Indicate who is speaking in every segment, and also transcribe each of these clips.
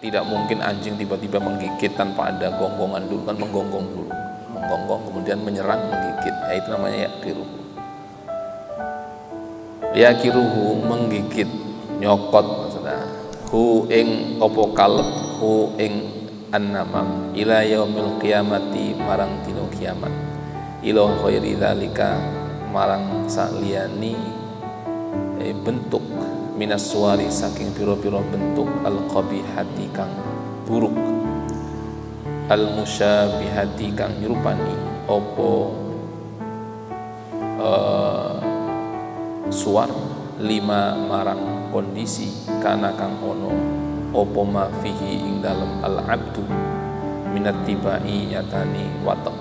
Speaker 1: Tidak mungkin anjing tiba-tiba menggigit tanpa ada gonggongan dulu, kan menggonggong dulu, menggonggong kemudian menyerang menggigit. Ya itu namanya yakiruhu. Yakiruhu menggigit, nyokot maksudnya. Hu ing opo kalep, hu ing annamam ila yaumil qiyamati marang dino kiamat. Ila khairi dzalika marang saliyani bentuk minas suwari saking piro-piro bentuk al-qabihati kang buruk, al-musyabihati kang nyerupani opo suar lima marang kondisi kana kang ono opo ma fihi ing dalem al-abdu minat tibai nyatani watak.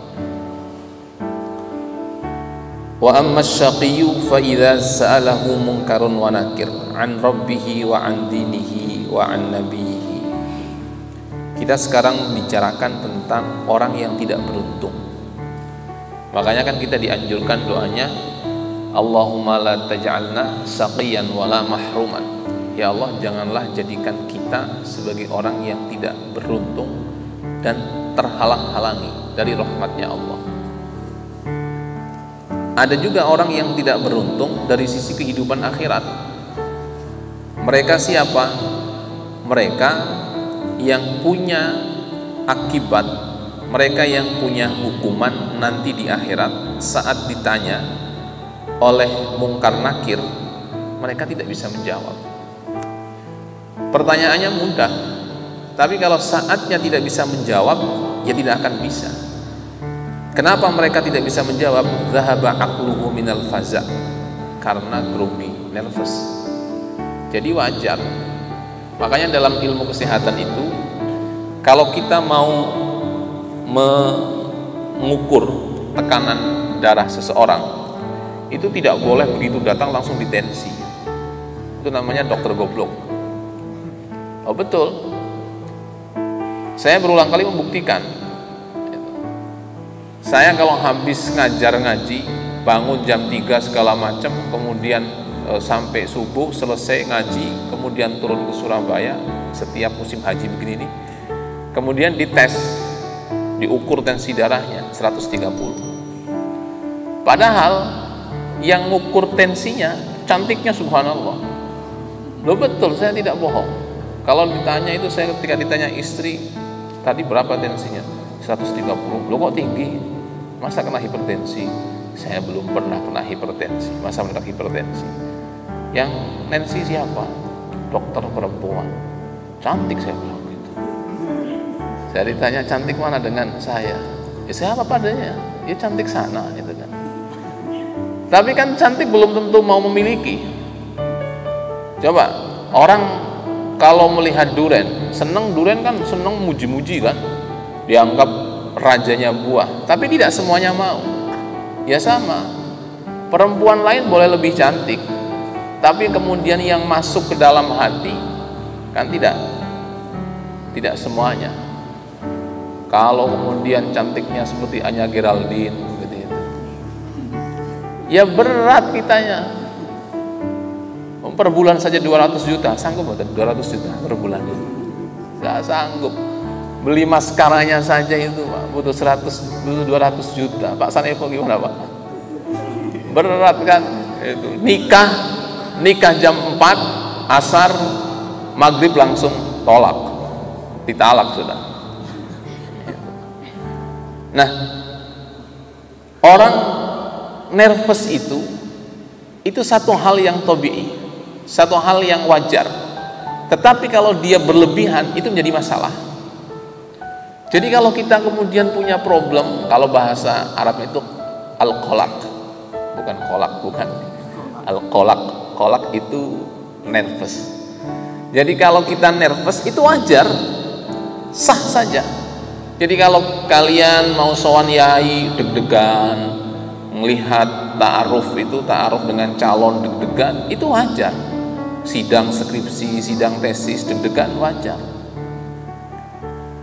Speaker 1: Wa amma syaqiyyu fa idza sa'alahu munkarun wa nakir an rabbihi wa an dinihi wa an nabiyhi. Kita sekarang bicarakan tentang orang yang tidak beruntung. Makanya kan kita dianjurkan doanya, Allahumma la taj'alna saqiyan wa la mahruman. Ya Allah, janganlah jadikan kita sebagai orang yang tidak beruntung dan terhalang-halangi dari rahmatnya Allah. Ada juga orang yang tidak beruntung dari sisi kehidupan akhirat. Mereka siapa? Mereka yang punya akibat, mereka yang punya hukuman nanti di akhirat saat ditanya oleh mungkar nakir, mereka tidak bisa menjawab. Pertanyaannya mudah, tapi kalau saatnya tidak bisa menjawab, ya tidak akan bisa. Kenapa mereka tidak bisa menjawab? Zahaba aqluhu minal faza, karena grogi, nervous. Jadi wajar. Makanya dalam ilmu kesehatan itu, kalau kita mau mengukur tekanan darah seseorang, itu tidak boleh begitu datang langsung ditensi. Itu namanya dokter goblok. Oh betul. Saya berulang kali membuktikan. Saya kalau habis ngajar ngaji, bangun jam 3 segala macam, kemudian sampai subuh selesai ngaji, kemudian turun ke Surabaya setiap musim haji begini nih, kemudian dites, diukur tensi darahnya 130. Padahal yang ngukur tensinya cantiknya subhanallah. Loh betul, saya tidak bohong. Kalau ditanya itu, saya ketika ditanya istri, tadi berapa tensinya? 130. Loh kok tinggi? Masa kena hipertensi? Saya belum pernah kena hipertensi. Masa kena hipertensi? Yang Nancy siapa? Dokter perempuan. Cantik, saya bilang gitu. Saya ditanya cantik mana dengan saya? Ya saya apa padanya. Ya cantik sana gitu kan. Tapi kan cantik belum tentu mau memiliki. Coba orang kalau melihat duren, seneng duren kan, seneng muji-muji kan, dianggap rajanya buah, tapi tidak semuanya mau. Ya sama, perempuan lain boleh lebih cantik, tapi kemudian yang masuk ke dalam hati kan tidak semuanya. Kalau kemudian cantiknya seperti Anya Geraldine gitu, ya berat kitanya. Per bulan saja 200 juta, sanggup nggak? 200 juta per bulan itu nggak sanggup. Beli maskaranya saja itu Pak, butuh 200 juta. Pak Sanevo gimana Pak? Berat kan? Itu nikah jam 4, asar, maghrib langsung tolak, ditalak sudah. Nah, orang nervous itu satu hal yang tabii, satu hal yang wajar. Tetapi kalau dia berlebihan, itu menjadi masalah. Jadi kalau kita kemudian punya problem, kalau bahasa Arab itu al-qalaq, bukan kolak, bukan al-qalaq. Kolak itu nervous. Jadi kalau kita nervous itu wajar, sah saja. Jadi kalau kalian mau sowan yai deg-degan, melihat ta'aruf dengan calon deg-degan, itu wajar. Sidang skripsi, sidang tesis deg-degan wajar.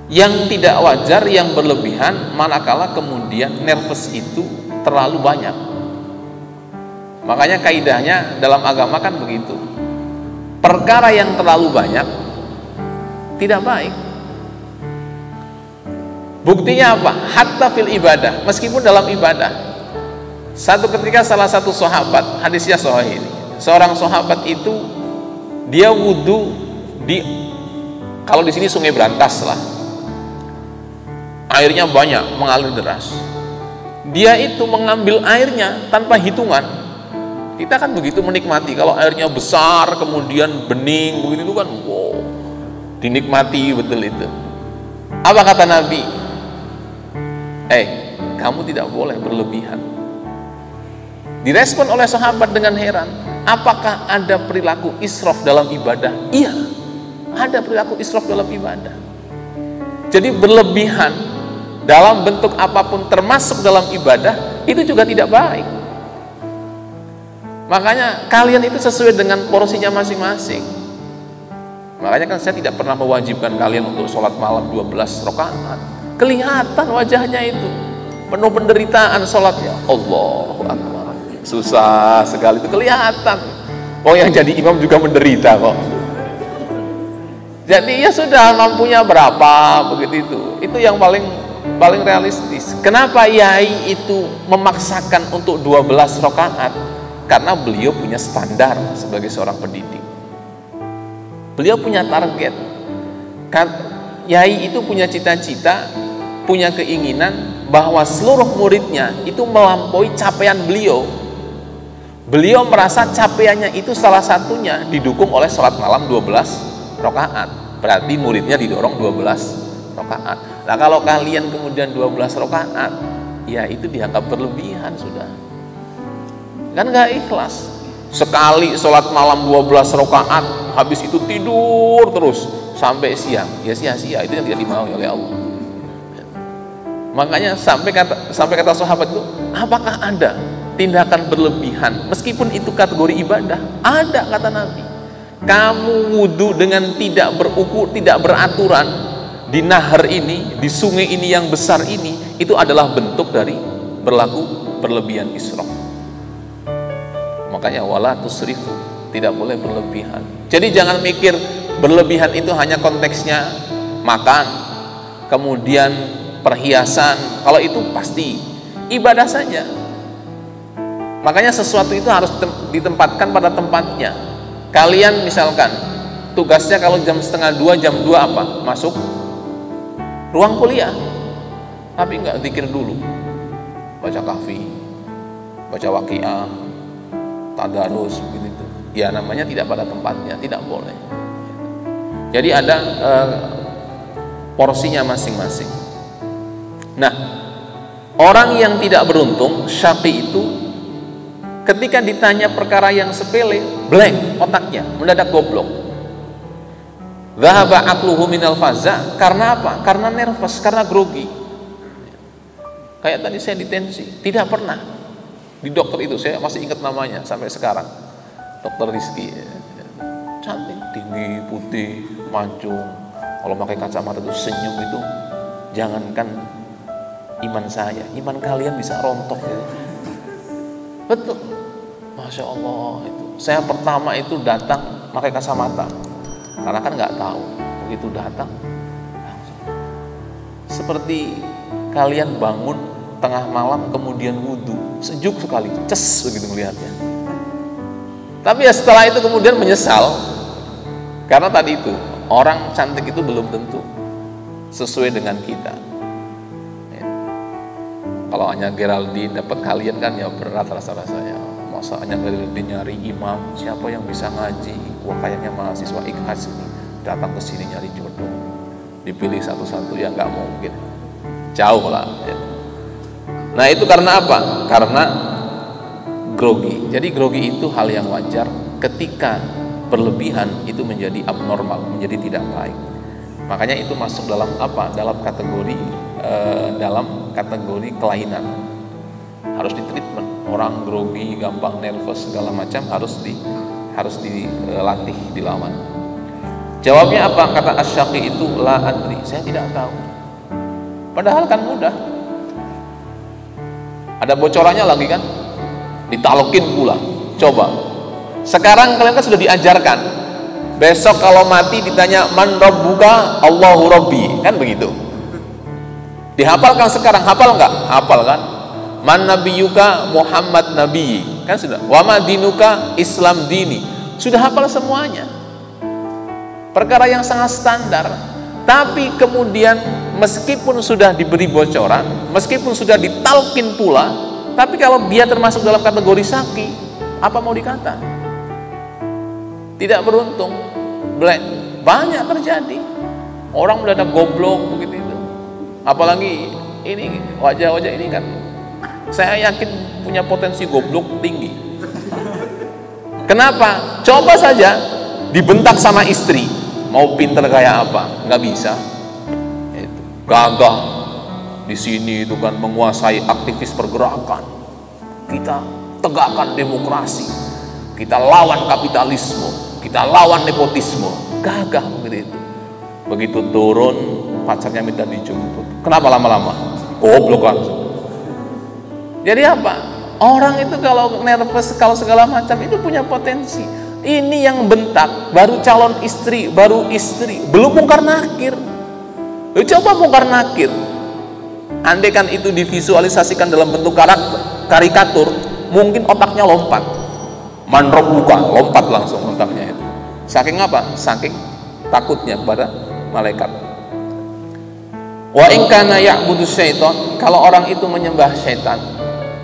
Speaker 1: Yang tidak wajar, yang berlebihan, manakala kemudian nervous itu terlalu banyak. Makanya kaidahnya dalam agama kan begitu. Perkara yang terlalu banyak tidak baik. Buktinya apa? Hatta fil ibadah, meskipun dalam ibadah. Satu ketika salah satu sahabat, hadisnya sahih ini, seorang sahabat itu dia wudhu di, kalau di sini Sungai Brantas lah, airnya banyak mengalir deras. Dia itu mengambil airnya tanpa hitungan. Kita kan begitu menikmati, kalau airnya besar kemudian bening begitu itu kan, wow, dinikmati betul itu. Apa kata Nabi? Kamu tidak boleh berlebihan. Direspon oleh sahabat dengan heran, apakah ada perilaku israf dalam ibadah? Iya, ada perilaku israf dalam ibadah. Jadi berlebihan dalam bentuk apapun termasuk dalam ibadah itu juga tidak baik. Makanya kalian itu sesuai dengan porsinya masing-masing. Makanya kan saya tidak pernah mewajibkan kalian untuk sholat malam 12 rakaat. Kelihatan wajahnya itu penuh penderitaan sholatnya. Allahu Akbar, susah sekali, itu kelihatan. Oh, yang jadi imam juga menderita kok. Jadi ya sudah, mampunya berapa begitu itu yang paling realistis. Kenapa Yai itu memaksakan untuk 12 rakaat? Karena beliau punya standar sebagai seorang pendidik. Beliau punya target. Yai itu punya cita-cita, punya keinginan bahwa seluruh muridnya itu melampaui capaian beliau. Beliau merasa capaiannya itu salah satunya didukung oleh sholat malam 12 rakaat. Berarti muridnya didorong 12 rakaat. Nah, kalau kalian kemudian 12 rakaat, ya itu dianggap berlebihan sudah. Kan nggak ikhlas. Sekali sholat malam 12 rakaat, habis itu tidur terus sampai siang. Ya sia-sia, itu yang tidak dimaui oleh Allah. Makanya sampai kata sahabat itu, apakah ada tindakan berlebihan meskipun itu kategori ibadah? Ada, kata Nabi. Kamu wudhu dengan tidak berukur, tidak beraturan di nahar ini, di sungai ini yang besar ini, itu adalah bentuk dari berlaku berlebihan israf. Makanya wala tusrifu, tidak boleh berlebihan. Jadi jangan mikir berlebihan itu hanya konteksnya makan, kemudian perhiasan. Kalau itu pasti ibadah saja. Makanya sesuatu itu harus ditempatkan pada tempatnya. Kalian misalkan tugasnya kalau jam 1:30, jam 2 apa? Masuk ruang kuliah, tapi nggak zikir dulu, baca kahfi, baca waqiah, tadarus begitu. Ya namanya tidak pada tempatnya, tidak boleh. Jadi ada porsinya masing-masing. Nah, orang yang tidak beruntung, syaqi itu, ketika ditanya perkara yang sepele, blank otaknya, mendadak goblok. Dhahaba aqluhu minal faza, karena apa? Karena nervous, karena grogi. Kayak tadi saya ditensi, tidak pernah. Di dokter itu, saya masih ingat namanya sampai sekarang. Dokter Rizky. Cantik, tinggi, putih, mancung. Kalau pakai kacamata itu senyum itu, jangankan iman saya, iman kalian bisa rontok ya. Betul. Masya Allah itu. Saya pertama itu datang pakai kacamata, karena kan nggak tahu. Begitu datang, langsung. Seperti kalian bangun tengah malam kemudian wudhu, sejuk sekali, ces begitu melihatnya. Tapi ya setelah itu kemudian menyesal, karena tadi itu orang cantik itu belum tentu sesuai dengan kita. Ya. Kalau hanya Geraldine dapat kalian kan ya berat rasa-rasanya. Masa hanya Geraldine nyari imam, siapa yang bisa ngaji? Wah kayaknya mahasiswa IKHAS ini datang ke sini nyari jodoh, dipilih satu-satu, ya nggak mungkin, jauh lah. Ya. Nah itu karena apa? Karena grogi. Jadi grogi itu hal yang wajar. Ketika berlebihan itu menjadi abnormal, menjadi tidak baik. Makanya itu masuk dalam apa? Dalam kategori kelainan. Harus ditreatment. Orang grogi, gampang nervous segala macam harus dilatih, dilawan. Jawabnya apa? Kata Asy-Syaqi itu la adri, saya tidak tahu. Padahal kan mudah. Ada bocorannya lagi kan? Ditalokin pula. Coba. Sekarang kalian kan sudah diajarkan Besok kalau mati ditanya man rabbuka, Allahu rabbi, kan begitu. Dihafalkan sekarang, hafal nggak? Hafal kan? Man nabiyuka, Muhammad nabi, kan sudah. Wa ma dinuka, Islam dini, sudah hafal semuanya. Perkara yang sangat standar. Tapi kemudian meskipun sudah diberi bocoran, meskipun sudah ditalkin pula, tapi kalau dia termasuk dalam kategori saki, apa mau dikata? Tidak beruntung. Banyak terjadi. Orang mendadak goblok begitu itu. Apalagi ini wajah-wajah ini kan, saya yakin punya potensi goblok tinggi. Kenapa? Coba saja dibentak sama istri, mau pinter kayak apa? Nggak bisa. Itu gagah di sini itu kan, menguasai aktivis pergerakan. Kita tegakkan demokrasi, kita lawan kapitalisme, kita lawan nepotisme, gagah begitu itu. Begitu turun, pacarnya minta dijemput. Kenapa lama-lama? Goblok langsung. Jadi apa? Orang itu kalau nervous, kalau segala macam itu punya potensi. Ini yang bentak, baru calon istri, baru istri, belum mungkar nakir. Coba mungkar nakir. Andai kan itu divisualisasikan dalam bentuk karikatur, mungkin otaknya lompat. Man rabbuka, lompat langsung otaknya itu. Saking apa? Saking takutnya kepada malaikat. Wa in kana ya'budu syaitan, kalau orang itu menyembah syaitan,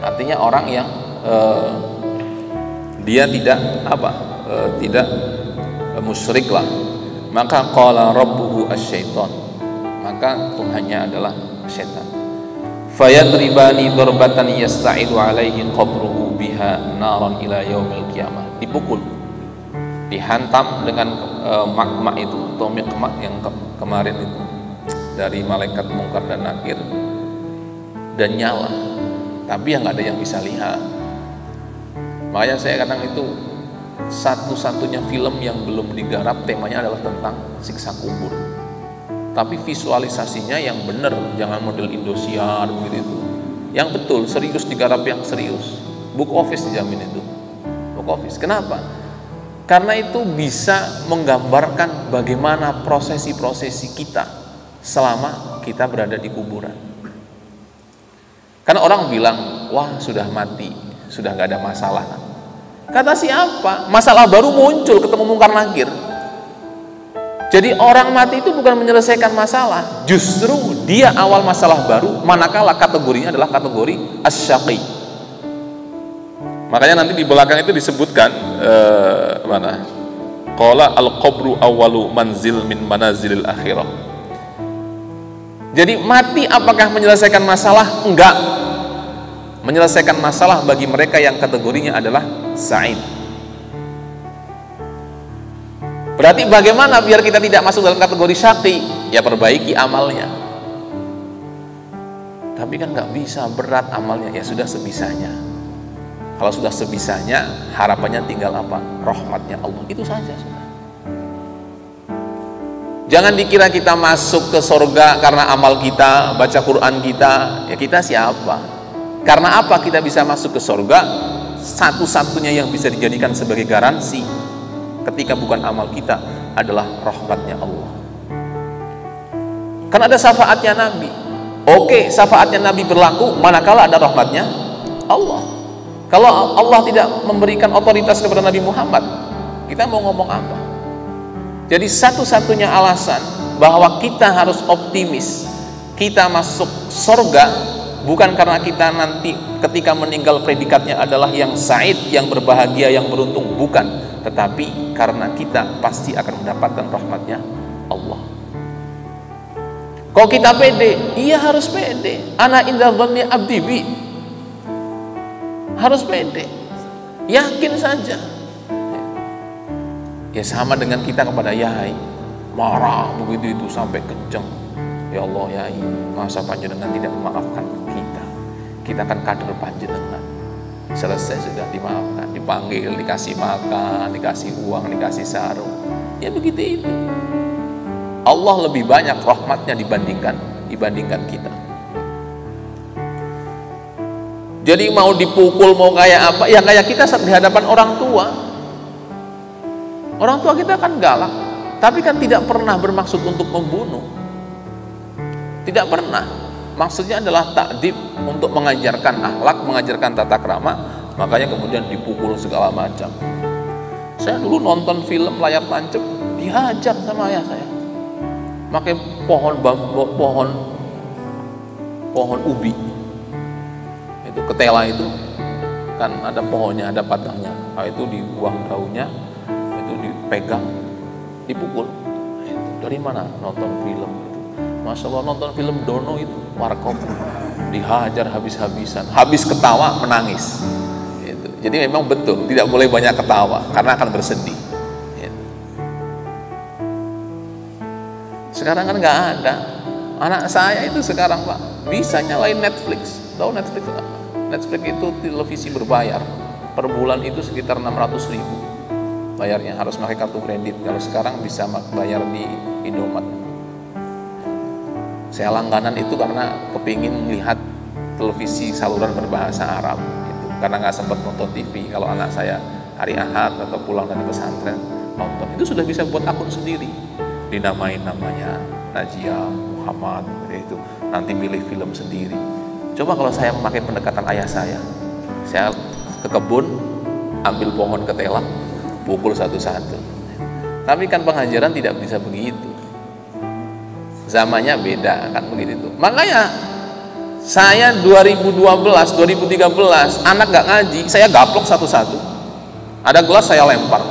Speaker 1: artinya orang yang dia tidak tidak musyrik lah, maka qala rabbuhu asyaitan, maka Tuhannya adalah syaitan. Fayadribani darbatan yasta'idu alaihi qabruhu biha naran ila yaumil qiyamah, dipukul, dihantam dengan magma itu, atau mikmat yang kemarin itu dari malaikat mungkar dan nakir, dan nyala, tapi yang nggak ada yang bisa lihat. Makanya saya kadang itu satu-satunya film yang belum digarap temanya adalah tentang siksa kubur, tapi visualisasinya yang benar, jangan model Indosiar begitu, yang betul serius digarap, yang serius. Book office dijamin itu, book office. Kenapa? Karena itu bisa menggambarkan bagaimana prosesi-prosesi kita selama kita berada di kuburan. Karena orang bilang, wah sudah mati, sudah nggak ada masalah. Kata siapa? Masalah baru muncul, ketemu mungkar nakir. Jadi orang mati itu bukan menyelesaikan masalah, justru dia awal masalah baru, manakala kategorinya adalah kategori asyaqi. Makanya nanti di belakang itu disebutkan mana? Qala al-qabru awwalu manzil min manazilil akhirah. Jadi mati apakah menyelesaikan masalah? Enggak. Menyelesaikan masalah bagi mereka yang kategorinya adalah sa'id. Berarti bagaimana biar kita tidak masuk dalam kategori syaqi? Ya perbaiki amalnya. Tapi kan nggak bisa, berat amalnya. Ya sudah sebisanya. Kalau sudah sebisanya, harapannya tinggal apa? Rahmatnya Allah. Itu saja sudah. Jangan dikira kita masuk ke surga karena amal kita, baca Quran kita. Ya kita siapa? Karena apa kita bisa masuk ke surga? Satu-satunya yang bisa dijadikan sebagai garansi ketika bukan amal kita adalah rahmatnya Allah. Kan ada syafaatnya Nabi. Oke, syafaatnya Nabi berlaku manakala ada rahmatnya Allah. Kalau Allah tidak memberikan otoritas kepada Nabi Muhammad, kita mau ngomong apa? Jadi satu-satunya alasan bahwa kita harus optimis kita masuk surga bukan karena kita nanti ketika meninggal predikatnya adalah yang sa'id, yang berbahagia, yang beruntung, bukan, tetapi karena kita pasti akan mendapatkan rahmatnya Allah. Kalau kita pede, iya harus pede. Ana inda dhanni abdi bi, harus pede, yakin saja. Ya sama dengan kita kepada Yai, marah begitu itu sampai kenceng. Ya Allah Yai, masa panjenengan tidak memaafkan kita? Kita kan kader panjenengan. Selesai sudah dimaafkan, dipanggil, dikasih makan, dikasih uang, dikasih sarung. Ya begitu itu. Allah lebih banyak rahmatnya dibandingkan kita. Jadi mau dipukul, mau kayak apa, ya kayak kita di hadapan orang tua. Orang tua kita kan galak, tapi kan tidak pernah bermaksud untuk membunuh. Tidak pernah. Maksudnya adalah takdib, untuk mengajarkan akhlak, mengajarkan tata krama. Makanya kemudian dipukul segala macam. Saya dulu nonton film layar tancap, dihajar sama ayah saya. Pakai pohon ubi. Itu ketela itu kan ada pohonnya, ada batangnya. Nah, itu dibuang daunnya, itu dipegang, dipukul. Itu dari mana? Nonton film itu. Masya Allah, nonton film Dono itu, Warkop, dihajar habis-habisan. Habis ketawa menangis. Itu. Jadi memang betul tidak boleh banyak ketawa karena akan bersedih. Itu. Sekarang kan nggak ada. Anak saya itu sekarang Pak bisa nyalain Netflix. Tahu Netflix nggak? Netflix itu televisi berbayar, per bulan itu sekitar 600.000 bayarnya, harus pakai kartu kredit. Kalau sekarang bisa bayar di Indomaret. Saya langganan itu karena kepingin melihat televisi saluran berbahasa Arab gitu. Karena nggak sempat nonton TV. Kalau anak saya hari Ahad atau pulang dari pesantren nonton, itu sudah bisa buat akun sendiri, dinamain namanya Najia Muhammad itu, nanti milih film sendiri. Coba kalau saya memakai pendekatan ayah saya ke kebun, ambil pohon ketela, pukul satu-satu. Tapi kan pengajaran tidak bisa begitu. Zamannya beda kan begitu. Makanya saya 2012, 2013 anak gak ngaji, saya gaplok satu-satu. Ada gelas saya lempar.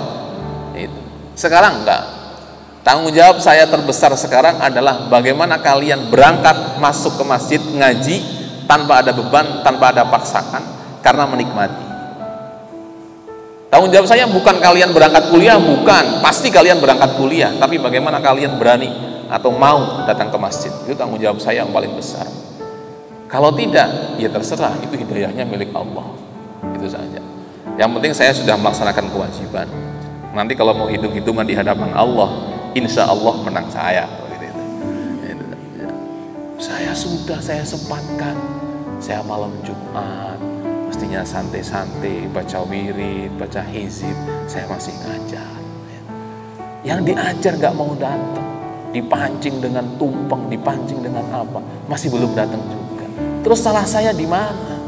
Speaker 1: Itu. Sekarang enggak. Tanggung jawab saya terbesar sekarang adalah bagaimana kalian berangkat masuk ke masjid ngaji tanpa ada beban, tanpa ada paksaan, karena menikmati. Tanggung jawab saya bukan kalian berangkat kuliah, bukan, pasti kalian berangkat kuliah, tapi bagaimana kalian berani atau mau datang ke masjid. Itu tanggung jawab saya yang paling besar. Kalau tidak, ya terserah, itu hidayahnya milik Allah. Itu saja. Yang penting saya sudah melaksanakan kewajiban. Nanti kalau mau hitung-hitungan di hadapan Allah, insya Allah menang saya. Saya sempatkan, saya malam Jumat mestinya santai-santai, baca wirid, baca hizib, saya masih ngajar. Yang diajar gak mau datang, dipancing dengan tumpeng, dipancing dengan apa, masih belum datang juga. Terus salah saya di mana?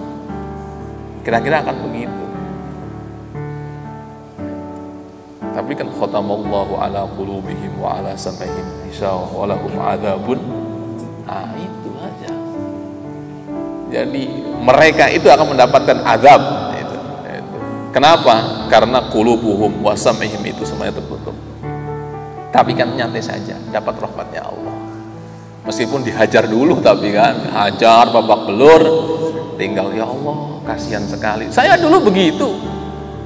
Speaker 1: Kira-kira akan begitu. Tapi kan khatamallahu ala qulubihim wa ala sam'ihim ghishawa wa lahum adzabun. Itu aja. Jadi mereka itu akan mendapatkan azab. Itu. Kenapa? Karena qulubuhum wa sam'ihim itu semuanya tertutup. Tapi kan nyantai saja, dapat rahmatnya Allah. Meskipun dihajar dulu, tapi kan hajar babak belur, tinggal ya Allah, kasihan sekali. Saya dulu begitu,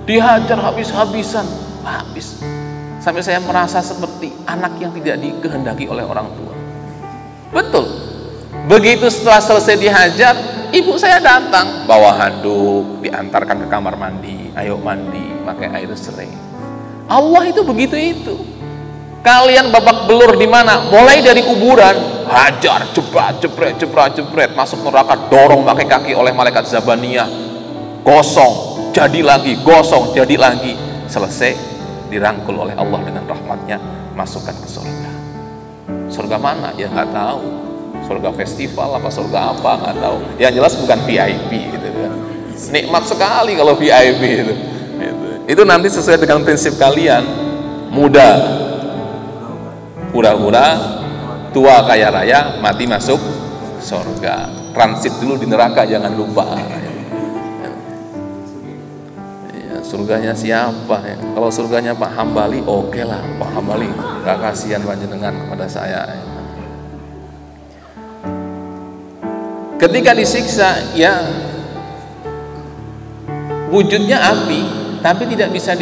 Speaker 1: dihajar habis-habisan, habis. Sampai saya merasa seperti anak yang tidak dikehendaki oleh orang tua. Betul. Begitu setelah selesai dihajar, ibu saya datang, bawa handuk, diantarkan ke kamar mandi, ayo mandi, pakai air serai. Allah itu begitu itu. Kalian babak belur di mana? Mulai dari kuburan, hajar, jebret, masuk neraka, dorong pakai kaki oleh malaikat Zabaniyah, gosong, jadi lagi, gosong, jadi lagi, selesai, dirangkul oleh Allah dengan rahmatnya, masukkan ke surga. Surga mana? Ya nggak tahu. Surga festival apa surga apa nggak tahu. Yang jelas bukan VIP gitu kan. Nikmat sekali kalau VIP itu. Itu nanti sesuai dengan prinsip kalian. Muda, pura-pura, tua kaya raya, mati masuk surga. Transit dulu di neraka, jangan lupa. Ya, surganya siapa? Ya? Kalau surganya Pak Hambali, oke lah, Pak Hambali, nggak kasihan panjenengan kepada saya. Ya. Ketika disiksa, ya wujudnya api, tapi tidak bisa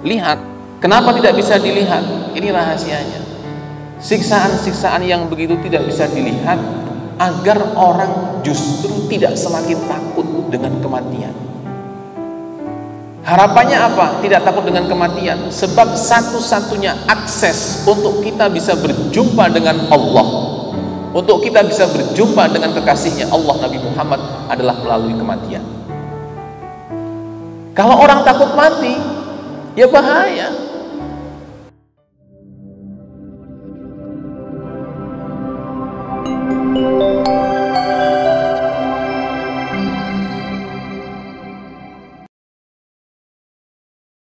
Speaker 1: dilihat. Kenapa tidak bisa dilihat? Ini rahasianya. Siksaan-siksaan yang begitu tidak bisa dilihat agar orang justru tidak semakin takut dengan kematian. Harapannya apa? Tidak takut dengan kematian. Sebab satu-satunya akses untuk kita bisa berjumpa dengan Allah, untuk kita bisa berjumpa dengan kekasihnya Allah Nabi Muhammad adalah melalui kematian. Kalau orang takut mati, ya bahaya.